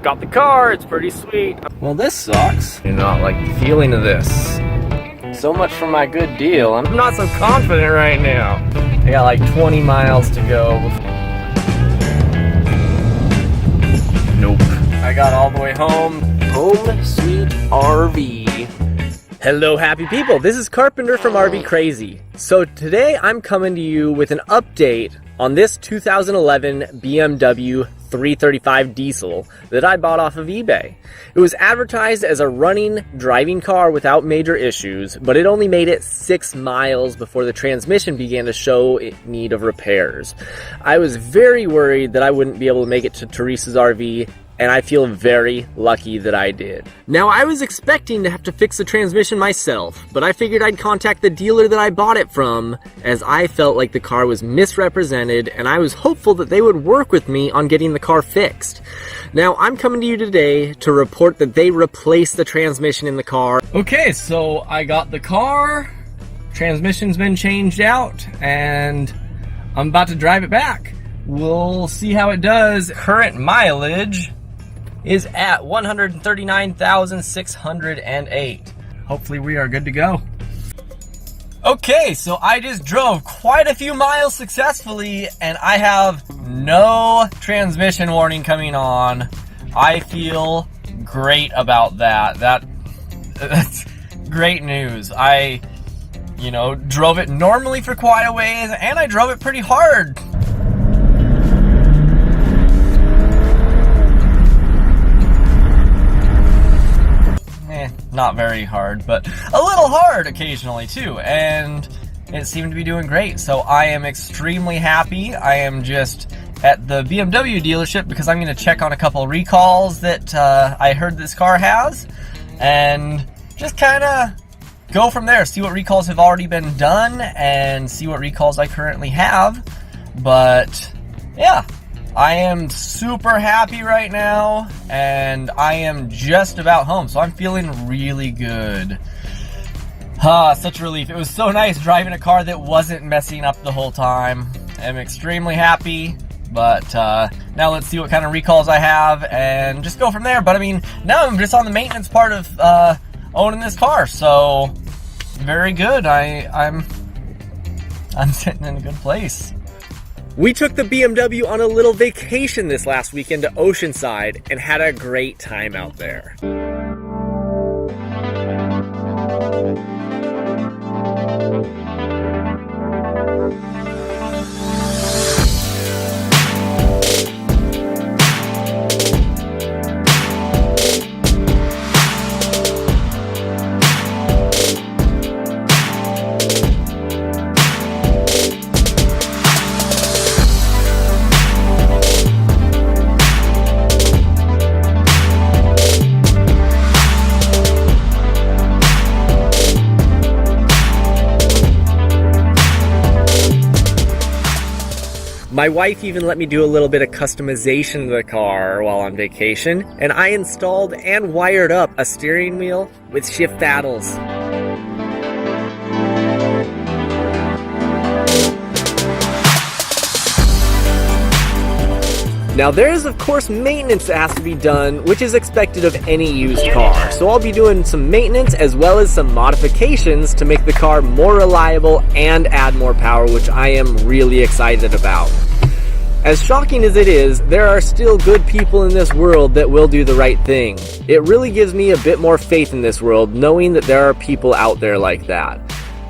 got the car, it's pretty sweet. Well, this sucks. You're not like the feeling of this. So much for my good deal. I'm not so confident right now. I got like 20 miles to go. Nope. I got all the way home. Home sweet RV. Hello happy people, this is Carpenter from RV Crazy. So today I'm coming to you with an update on this 2011 BMW 335 diesel that I bought off of eBay. It was advertised as a running, driving car without major issues, but it only made it 6 miles before the transmission began to show it need of repairs. I was very worried that I wouldn't be able to make it to Teresa's RV, and I feel very lucky that I did. Now, I was expecting to have to fix the transmission myself, but I figured I'd contact the dealer that I bought it from, as I felt like the car was misrepresented, and I was hopeful that they would work with me on getting the car fixed. Now, I'm coming to you today to report that they replaced the transmission in the car. Okay, so I got the car, transmission's been changed out, and I'm about to drive it back. We'll see how it does. Current mileage is at 139,608. Hopefully we are good to go. Okay, so I just drove quite a few miles successfully and I have no transmission warning coming on. I feel great about that. That's great news. I, drove it normally for quite a ways and I drove it pretty hard. Not very hard, but a little hard occasionally too, and it seemed to be doing great. So I am extremely happy. I am just at the BMW dealership because I'm going to check on a couple recalls that I heard this car has, and just kind of go from there, see what recalls have already been done and see what recalls I currently have. But yeah, I am super happy right now, and I am just about home, so I'm feeling really good. Such relief. It was so nice driving a car that wasn't messing up the whole time. I'm extremely happy, but now let's see what kind of recalls I have and just go from there. But I mean, now I'm just on the maintenance part of owning this car, so very good. I'm sitting in a good place. We took the BMW on a little vacation this last weekend to Oceanside and had a great time out there. My wife even let me do a little bit of customization to the car while on vacation, and I installed and wired up a steering wheel with shift paddles. Now there is of course maintenance that has to be done, which is expected of any used car. So I'll be doing some maintenance as well as some modifications to make the car more reliable and add more power, which I am really excited about. As shocking as it is, there are still good people in this world that will do the right thing. It really gives me a bit more faith in this world, knowing that there are people out there like that.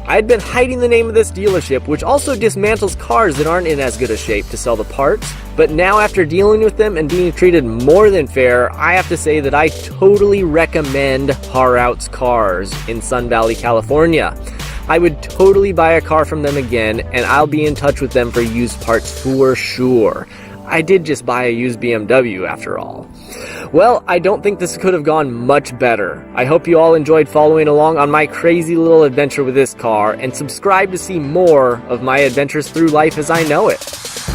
I'd been hiding the name of this dealership, which also dismantles cars that aren't in as good a shape to sell the parts, but now after dealing with them and being treated more than fair, I have to say that I totally recommend Harout's Cars in Sun Valley, California. I would totally buy a car from them again, and I'll be in touch with them for used parts for sure. I did just buy a used BMW after all. Well, I don't think this could have gone much better. I hope you all enjoyed following along on my crazy little adventure with this car, and subscribe to see more of my adventures through life as I know it.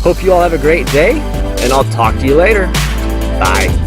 Hope you all have a great day, and I'll talk to you later. Bye.